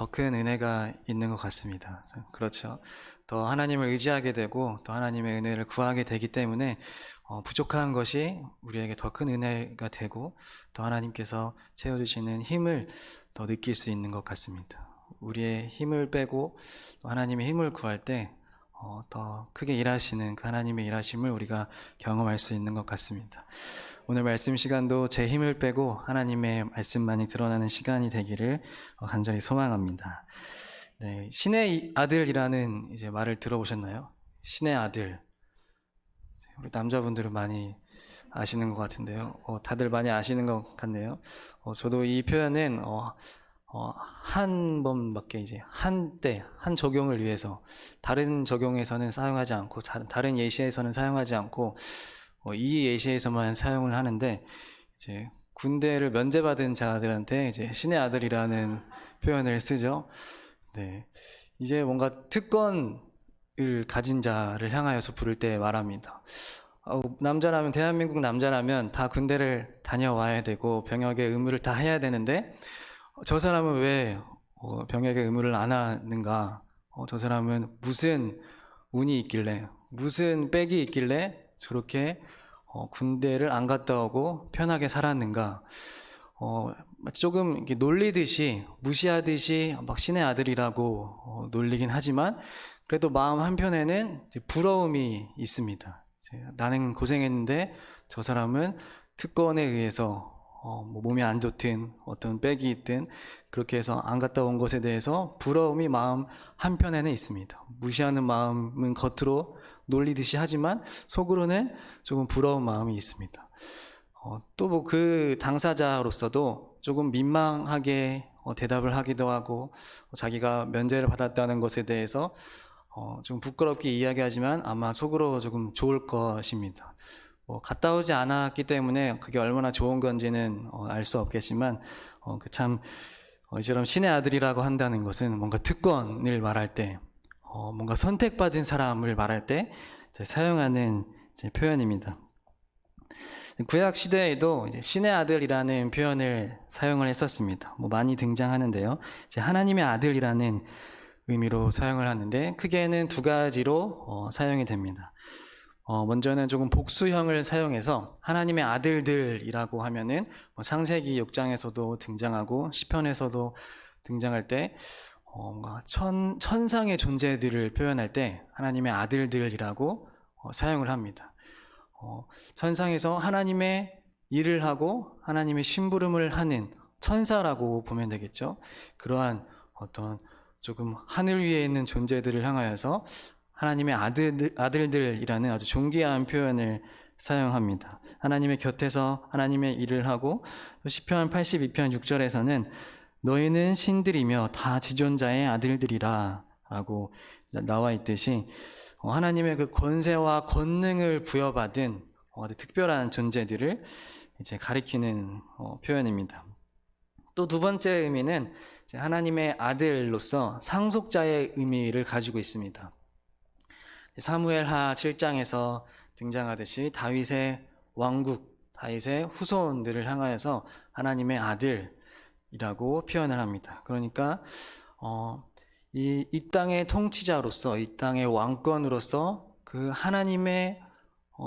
더 큰 은혜가 있는 것 같습니다. 그렇죠. 더 하나님을 의지하게 되고 더 하나님의 은혜를 구하게 되기 때문에 부족한 것이 우리에게 더 큰 은혜가 되고 더 하나님께서 채워주시는 힘을 더 느낄 수 있는 것 같습니다. 우리의 힘을 빼고 또 하나님의 힘을 구할 때 더 크게 일하시는 그 하나님의 일하심을 우리가 경험할 수 있는 것 같습니다. 오늘 말씀 시간도 제 힘을 빼고 하나님의 말씀만이 드러나는 시간이 되기를 간절히 소망합니다. 네, 신의 아들이라는 이제 말을 들어보셨나요? 신의 아들. 우리 남자분들은 많이 아시는 것 같은데요. 다들 많이 아시는 것 같네요. 저도 이 표현은 한 번밖에 이제 한 적용을 위해서 다른 적용에서는 사용하지 않고 다른 예시에서는 사용하지 않고 이 예시에서만 사용을 하는데 이제 군대를 면제받은 자들한테 이제 신의 아들이라는 표현을 쓰죠. 네, 이제 뭔가 특권을 가진 자를 향하여서 부를 때 말합니다. 남자라면 대한민국 남자라면 다 군대를 다녀와야 되고 병역의 의무를 다 해야 되는데 저 사람은 왜 병역의 의무를 안 하는가? 저 사람은 무슨 운이 있길래 무슨 빽이 있길래 저렇게 군대를 안 갔다 오고 편하게 살았는가? 조금 이렇게 놀리듯이 무시하듯이 막 신의 아들이라고 놀리긴 하지만 그래도 마음 한편에는 이제 부러움이 있습니다. 나는 고생했는데 저 사람은 특권에 의해서 몸이 안 좋든 어떤 빽이 있든 그렇게 해서 안 갔다 온 것에 대해서 부러움이 마음 한편에는 있습니다. 무시하는 마음은 겉으로 놀리듯이 하지만 속으로는 조금 부러운 마음이 있습니다. 또 뭐 그 당사자로서도 조금 민망하게 대답을 하기도 하고 자기가 면제를 받았다는 것에 대해서 좀 부끄럽게 이야기하지만 아마 속으로 조금 좋을 것입니다. 갔다 오지 않았기 때문에 그게 얼마나 좋은 건지는 알 수 없겠지만 이처럼 신의 아들이라고 한다는 것은 뭔가 특권을 말할 때 뭔가 선택받은 사람을 말할 때 사용하는 표현입니다. 구약 시대에도 이제 신의 아들이라는 표현을 사용을 했었습니다. 많이 등장하는데요. 이제 하나님의 아들이라는 의미로 사용을 하는데 크게는 두 가지로 사용이 됩니다. 먼저는 조금 복수형을 사용해서 하나님의 아들들이라고 하면은 창세기 6장에서도 등장하고 시편에서도 등장할 때 뭔가 천상의 존재들을 표현할 때 하나님의 아들들이라고 사용을 합니다. 천상에서 하나님의 일을 하고 하나님의 심부름을 하는 천사라고 보면 되겠죠. 그러한 어떤 조금 하늘 위에 있는 존재들을 향하여서 하나님의 아들들이라는 아주 존귀한 표현을 사용합니다. 하나님의 곁에서 하나님의 일을 하고 시편 82편 6절에서는 너희는 신들이며 다 지존자의 아들들이라 라고 나와 있듯이 하나님의 그 권세와 권능을 부여받은 아주 특별한 존재들을 이제 가리키는 표현입니다. 또 두 번째 의미는 하나님의 아들로서 상속자의 의미를 가지고 있습니다. 사무엘하 7장에서 등장하듯이 다윗의 왕국, 다윗의 후손들을 향하여서 하나님의 아들이라고 표현을 합니다. 그러니까 이 땅의 통치자로서, 이 땅의 왕권으로서 그 하나님의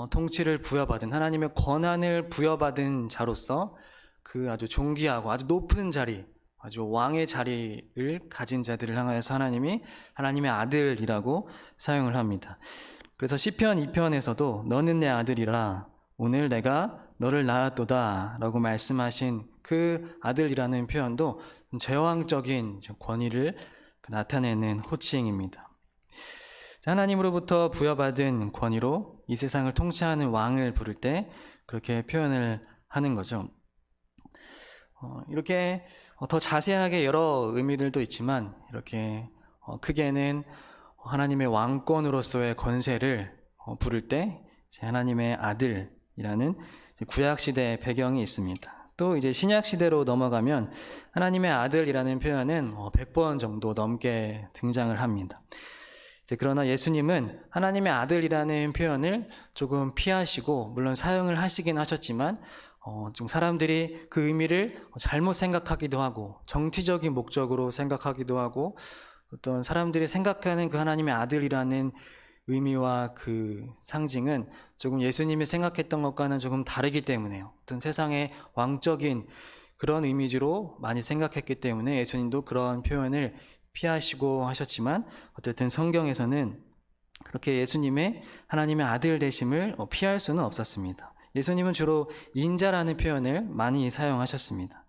통치를 부여받은, 하나님의 권한을 부여받은 자로서 그 아주 존귀하고 아주 높은 자리, 아주 왕의 자리를 가진 자들을 향하여서 하나님이 하나님의 아들이라고 사용을 합니다. 그래서 시편 2편에서도 너는 내 아들이라 오늘 내가 너를 낳았도다 라고 말씀하신 그 아들이라는 표현도 제왕적인 권위를 나타내는 호칭입니다. 하나님으로부터 부여받은 권위로 이 세상을 통치하는 왕을 부를 때 그렇게 표현을 하는 거죠. 이렇게 더 자세하게 여러 의미들도 있지만 이렇게 크게는 하나님의 왕권으로서의 권세를 부를 때 하나님의 아들이라는 구약시대의 배경이 있습니다. 또 이제 신약시대로 넘어가면 하나님의 아들이라는 표현은 100번 정도 넘게 등장을 합니다. 그러나 예수님은 하나님의 아들이라는 표현을 조금 피하시고 물론 사용을 하시긴 하셨지만 좀 사람들이 그 의미를 잘못 생각하기도 하고 정치적인 목적으로 생각하기도 하고 어떤 사람들이 생각하는 그 하나님의 아들이라는 의미와 그 상징은 조금 예수님이 생각했던 것과는 조금 다르기 때문에요. 어떤 세상의 왕적인 그런 이미지로 많이 생각했기 때문에 예수님도 그런 표현을 피하시고 하셨지만 어쨌든 성경에서는 그렇게 예수님의 하나님의 아들 되심을 피할 수는 없었습니다. 예수님은 주로 인자라는 표현을 많이 사용하셨습니다.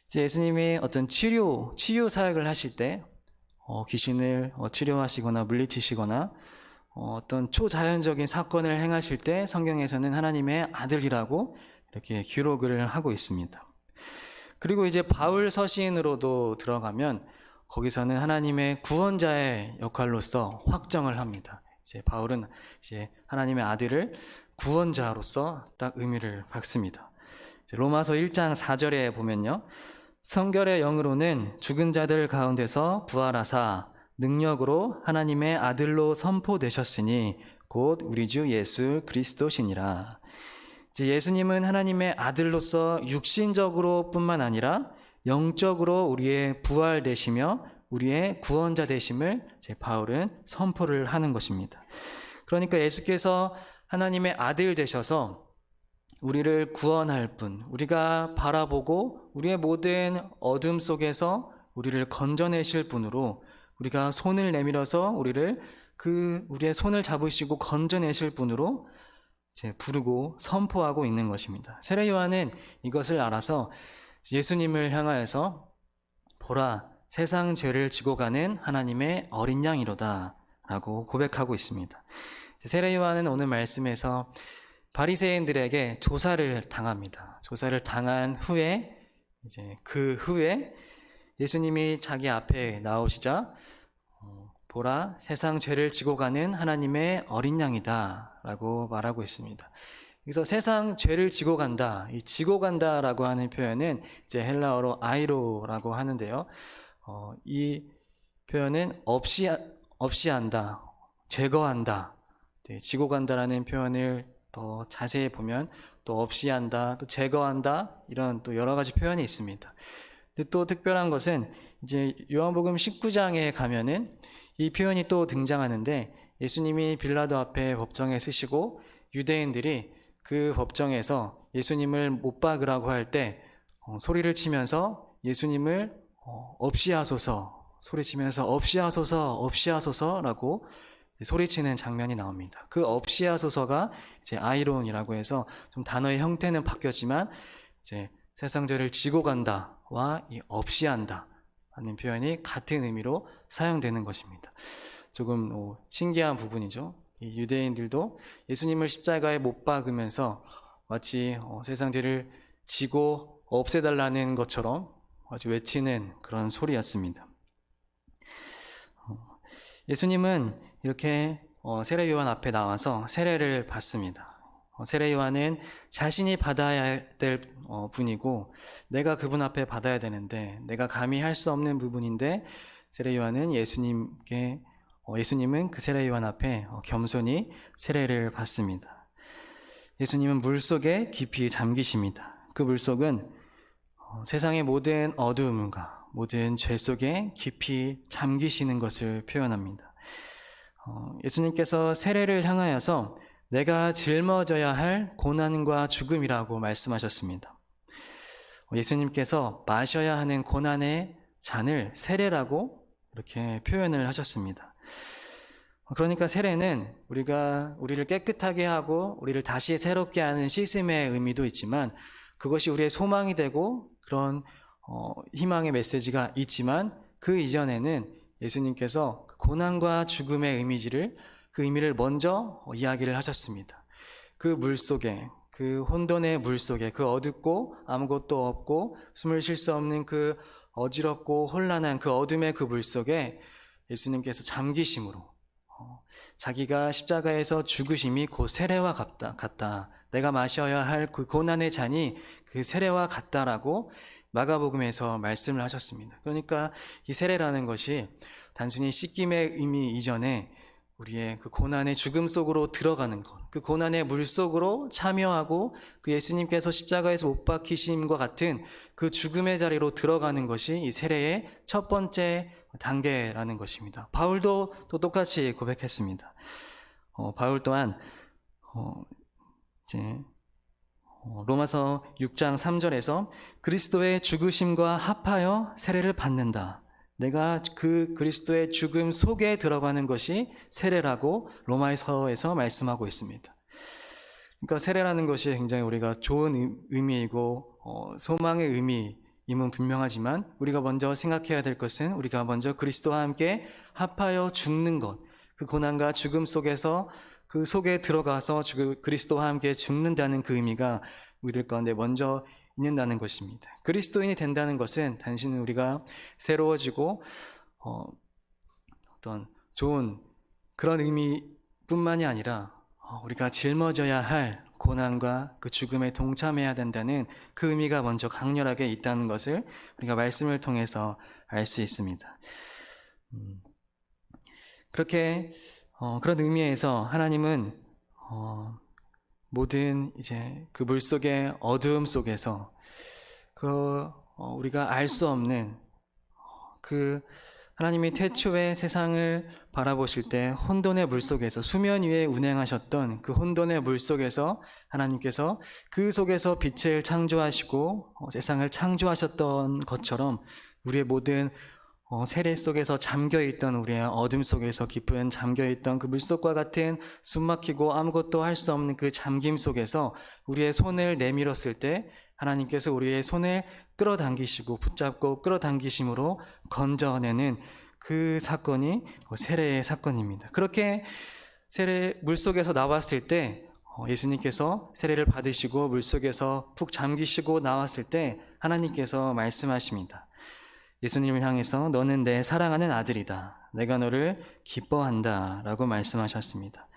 이제 예수님이 어떤 치유 사역을 하실 때 귀신을 치료하시거나 물리치시거나 어떤 초자연적인 사건을 행하실 때 성경에서는 하나님의 아들이라고 이렇게 기록을 하고 있습니다. 그리고 이제 바울 서신으로도 들어가면 거기서는 하나님의 구원자의 역할로서 확정을 합니다. 이제 바울은 이제 하나님의 아들을 구원자로서 딱 의미를 받습니다. 로마서 1장 4절에 보면요. 성결의 영으로는 죽은 자들 가운데서 부활하사 능력으로 하나님의 아들로 선포되셨으니 곧 우리 주 예수 그리스도시니라. 이제 예수님은 하나님의 아들로서 육신적으로 뿐만 아니라 영적으로 우리의 부활 되시며 우리의 구원자 되심을 이제 바울은 선포를 하는 것입니다. 그러니까 예수께서 하나님의 아들 되셔서 우리를 구원할 분, 우리가 바라보고 우리의 모든 어둠 속에서 우리를 건져내실 분으로 우리가 손을 내밀어서 우리의 손을 잡으시고 건져내실 분으로 이제 부르고 선포하고 있는 것입니다. 세례 요한은 이것을 알아서 예수님을 향하여서 보라, 세상 죄를 지고 가는 하나님의 어린 양이로다 라고 고백하고 있습니다. 세례 요한은 오늘 말씀에서 바리새인들에게 조사를 당합니다. 조사를 당한 후에 그 후에 예수님이 자기 앞에 나오시자 보라, 세상 죄를 지고 가는 하나님의 어린 양이다 라고 말하고 있습니다. 그래서 세상 죄를 지고 간다, 이 지고 간다라고 하는 표현은 이제 헬라어로 아이로라고 하는데요. 이 표현은 없이 한다, 제거한다, 지고 간다라는 표현을 더 자세히 보면 또 없이 한다, 또 제거한다, 이런 또 여러 가지 표현이 있습니다. 근데 또 특별한 것은 이제 요한복음 19장에 가면은 이 표현이 또 등장하는데 예수님이 빌라도 앞에 법정에 서시고 유대인들이 그 법정에서 예수님을 못 박으라고 할 때 소리를 치면서 예수님을 없이 하소서, 소리치면서 없이 하소서라고 소리치는 장면이 나옵니다. 그 없이 하소서가 이제 아이론이라고 해서 좀 단어의 형태는 바뀌었지만 이제 세상 죄를 지고 간다와 이 없이 한다 하는 표현이 같은 의미로 사용되는 것입니다. 조금 신기한 부분이죠. 이 유대인들도 예수님을 십자가에 못 박으면서 마치 세상 죄를 지고 없애달라는 것처럼 아주 외치는 그런 소리였습니다. 예수님은 이렇게 세례 요한 앞에 나와서 세례를 받습니다. 세례 요한은 자신이 받아야 될 분이고 내가 그분 앞에 받아야 되는데 내가 감히 할 수 없는 부분인데 세례 요한은 예수님은 그 세례 요한 앞에 겸손히 세례를 받습니다. 예수님은 물속에 깊이 잠기십니다. 그 물속은 세상의 모든 어두움과 모든 죄 속에 깊이 잠기시는 것을 표현합니다. 예수님께서 세례를 향하여서 내가 짊어져야 할 고난과 죽음이라고 말씀하셨습니다. 예수님께서 마셔야 하는 고난의 잔을 세례라고 이렇게 표현을 하셨습니다. 그러니까 세례는 우리를 깨끗하게 하고 우리를 다시 새롭게 하는 씻음의 의미도 있지만 그것이 우리의 소망이 되고 그런 희망의 메시지가 있지만 그 이전에는 예수님께서 고난과 죽음의 그 의미를 먼저 이야기를 하셨습니다. 그 물속에, 그 혼돈의 물속에, 그 어둡고 아무것도 없고 숨을 쉴 수 없는 그 어지럽고 혼란한 그 어둠의 그 물속에 예수님께서 잠기심으로 자기가 십자가에서 죽으심이 곧 세례와 같다. 내가 마셔야 할 그 고난의 잔이 그 세례와 같다라고 마가복음에서 말씀을 하셨습니다. 그러니까 이 세례라는 것이 단순히 씻김의 의미 이전에 우리의 그 고난의 죽음 속으로 들어가는 것, 그 고난의 물 속으로 참여하고 그 예수님께서 십자가에서 못 박히심과 같은 그 죽음의 자리로 들어가는 것이 이 세례의 첫 번째 단계라는 것입니다. 바울도 또 똑같이 고백했습니다. 바울 또한 이제 로마서 6장 3절에서 그리스도의 죽으심과 합하여 세례를 받는다. 내가 그 그리스도의 죽음 속에 들어가는 것이 세례라고 로마서에서 말씀하고 있습니다. 그러니까 세례라는 것이 굉장히 우리가 좋은 의미이고 소망의 의미임은 분명하지만 우리가 먼저 생각해야 될 것은 우리가 먼저 그리스도와 함께 합하여 죽는 것, 그 고난과 죽음 속에서 그 속에 들어가서 그리스도와 함께 죽는다는 그 의미가 우리들 가운데 먼저 있는다는 것입니다. 그리스도인이 된다는 것은 단순히 우리가 새로워지고 어떤 좋은 그런 의미뿐만이 아니라 우리가 짊어져야 할 고난과 그 죽음에 동참해야 된다는 그 의미가 먼저 강렬하게 있다는 것을 우리가 말씀을 통해서 알 수 있습니다. 그렇게 그런 의미에서 하나님은 모든 이제 그 물 속의 어두움 속에서 우리가 알 수 없는 그 하나님이 태초에 세상을 바라보실 때 혼돈의 물 속에서 수면 위에 운행하셨던 그 혼돈의 물 속에서 하나님께서 그 속에서 빛을 창조하시고 세상을 창조하셨던 것처럼 우리의 모든 세례 속에서 잠겨있던 우리의 어둠 속에서 깊은 잠겨있던 그 물속과 같은 숨막히고 아무것도 할 수 없는 그 잠김 속에서 우리의 손을 내밀었을 때 하나님께서 우리의 손을 끌어당기시고 붙잡고 끌어당기심으로 건져내는 그 사건이 세례의 사건입니다. 그렇게 물속에서 나왔을 때 예수님께서 세례를 받으시고 물속에서 푹 잠기시고 나왔을 때 하나님께서 말씀하십니다. 예수님을 향해서 너는 내 사랑하는 아들이다. 내가 너를 기뻐한다. 라고 말씀하셨습니다.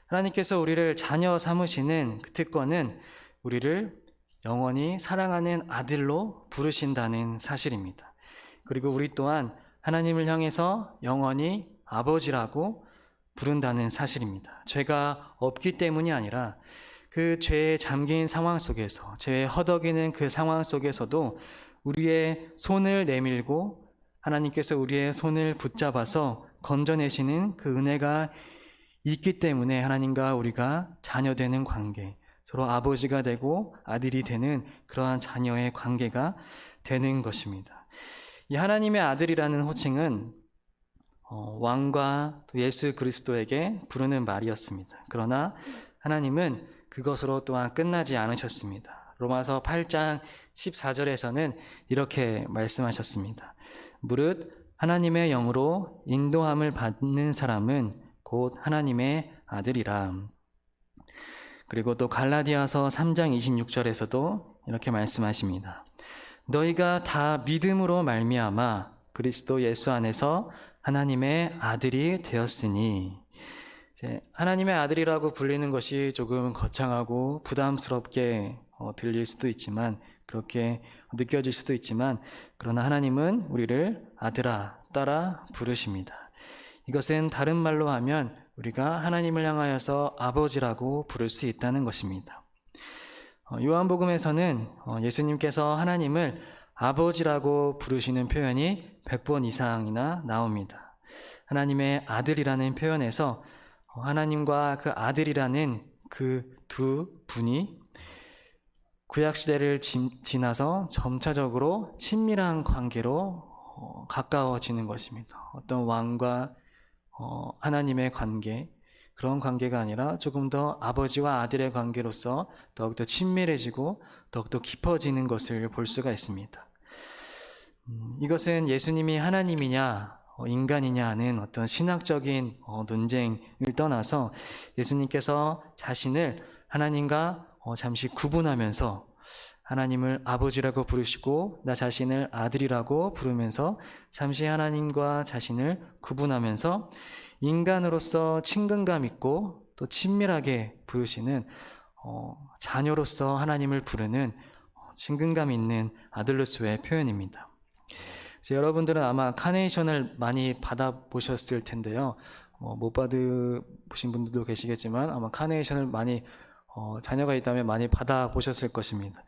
하나님께서 우리를 자녀 삼으시는 그 특권은 우리를 영원히 사랑하는 아들로 부르신다는 사실입니다. 그리고 우리 또한 하나님을 향해서 영원히 아버지라고 부른다는 사실입니다. 죄가 없기 때문이 아니라 그 죄에 잠긴 상황 속에서, 죄에 허덕이는 그 상황 속에서도 우리의 손을 내밀고 하나님께서 우리의 손을 붙잡아서 건져내시는 그 은혜가 있기 때문에 하나님과 우리가 자녀되는 관계, 서로 아버지가 되고 아들이 되는 그러한 자녀의 관계가 되는 것입니다. 이 하나님의 아들이라는 호칭은 왕과 또 예수 그리스도에게 부르는 말이었습니다. 그러나 하나님은 그것으로 또한 끝나지 않으셨습니다. 로마서 8장 14절에서는 이렇게 말씀하셨습니다. 무릇 하나님의 영으로 인도함을 받는 사람은 곧 하나님의 아들이라. 그리고 또 갈라디아서 3장 26절에서도 이렇게 말씀하십니다. 너희가 다 믿음으로 말미암아 그리스도 예수 안에서 하나님의 아들이 되었으니. 하나님의 아들이라고 불리는 것이 조금 거창하고 부담스럽게 들릴 수도 있지만, 그렇게 느껴질 수도 있지만, 그러나 하나님은 우리를 아들아, 딸아 부르십니다. 이것은 다른 말로 하면 우리가 하나님을 향하여서 아버지라고 부를 수 있다는 것입니다. 요한복음에서는 예수님께서 하나님을 아버지라고 부르시는 표현이 100번 이상이나 나옵니다. 하나님의 아들이라는 표현에서 하나님과 그 아들이라는 그 두 분이 구약시대를 지나서 점차적으로 친밀한 관계로 가까워지는 것입니다. 어떤 왕과 하나님의 관계, 그런 관계가 아니라 조금 더 아버지와 아들의 관계로서 더욱더 친밀해지고 더욱더 깊어지는 것을 볼 수가 있습니다. 이것은 예수님이 하나님이냐 인간이냐 하는 어떤 신학적인 논쟁을 떠나서 예수님께서 자신을 하나님과 잠시 구분하면서 하나님을 아버지라고 부르시고 나 자신을 아들이라고 부르면서 잠시 하나님과 자신을 구분하면서 인간으로서 친근감 있고 또 친밀하게 부르시는 자녀로서 하나님을 부르는 친근감 있는 아들로서의 표현입니다. 여러분들은 아마 카네이션을 많이 받아보셨을 텐데요. 못 받으신 분들도 계시겠지만 아마 카네이션을 많이 자녀가 있다면 많이 받아보셨을 것입니다.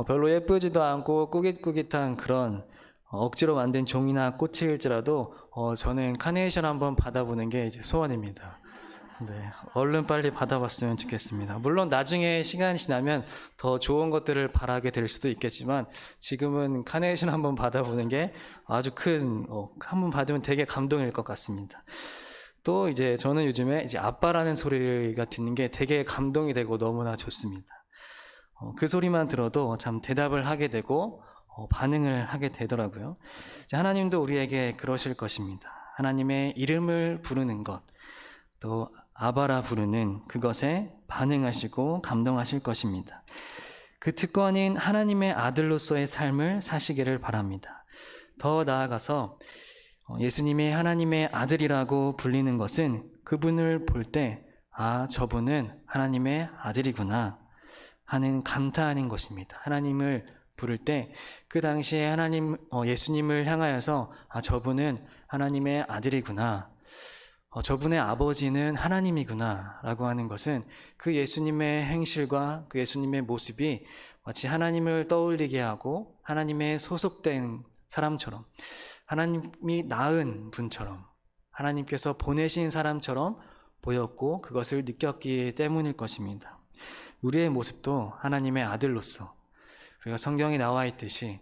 별로 예쁘지도 않고 꾸깃꾸깃한 그런 억지로 만든 종이나 꽃일지라도 저는 카네이션 한번 받아보는 게 이제 소원입니다. 네, 얼른 빨리 받아봤으면 좋겠습니다. 물론 나중에 시간이 지나면 더 좋은 것들을 바라게 될 수도 있겠지만 지금은 카네이션 한번 받아보는 게 아주 한번 받으면 되게 감동일 것 같습니다. 또 이제 저는 요즘에 이제 아빠라는 소리가 듣는 게 되게 감동이 되고 너무나 좋습니다. 그 소리만 들어도 참 대답을 하게 되고 반응을 하게 되더라고요. 하나님도 우리에게 그러실 것입니다. 하나님의 이름을 부르는 것, 또 아바라 부르는 그것에 반응하시고 감동하실 것입니다. 그 특권인 하나님의 아들로서의 삶을 사시기를 바랍니다. 더 나아가서 예수님이 하나님의 아들이라고 불리는 것은 그분을 볼 때 저분은 하나님의 아들이구나 하는 감탄인 것입니다. 하나님을 부를 때 그 당시에 예수님을 향하여서 저분은 하나님의 아들이구나, 저분의 아버지는 하나님이구나 라고 하는 것은 그 예수님의 행실과 그 예수님의 모습이 마치 하나님을 떠올리게 하고 하나님의 소속된 사람처럼, 하나님이 낳은 분처럼, 하나님께서 보내신 사람처럼 보였고 그것을 느꼈기 때문일 것입니다. 우리의 모습도 하나님의 아들로서, 우리가 성경에 나와 있듯이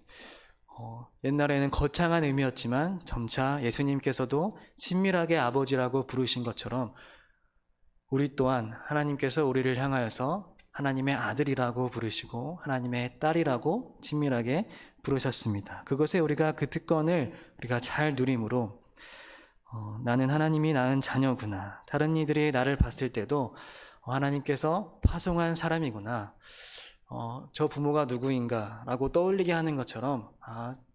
옛날에는 거창한 의미였지만 점차 예수님께서도 친밀하게 아버지라고 부르신 것처럼 우리 또한 하나님께서 우리를 향하여서 하나님의 아들이라고 부르시고 하나님의 딸이라고 친밀하게 부르셨습니다. 그것에 우리가 그 특권을 우리가 잘 누림으로 나는 하나님이 낳은 자녀구나, 다른 이들이 나를 봤을 때도 하나님께서 파송한 사람이구나, 저 부모가 누구인가 라고 떠올리게 하는 것처럼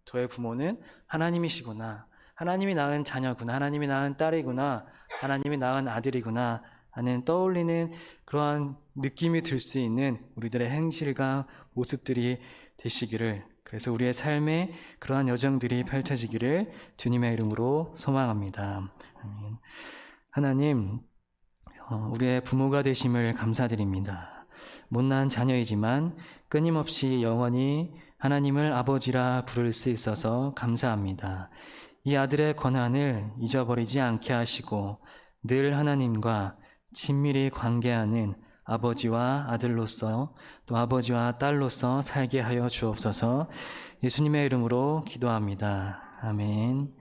저의 부모는 하나님이시구나, 하나님이 낳은 자녀구나, 하나님이 낳은 딸이구나, 하나님이 낳은 아들이구나 하는 떠올리는 그러한 느낌이 들 수 있는 우리들의 행실과 모습들이 되시기를, 그래서 우리의 삶에 그러한 여정들이 펼쳐지기를 주님의 이름으로 소망합니다. 아멘. 하나님, 우리의 부모가 되심을 감사드립니다. 못난 자녀이지만 끊임없이 영원히 하나님을 아버지라 부를 수 있어서 감사합니다. 이 아들의 권한을 잊어버리지 않게 하시고 늘 하나님과 친밀히 관계하는 아버지와 아들로서 또 아버지와 딸로서 살게 하여 주옵소서. 예수님의 이름으로 기도합니다. 아멘.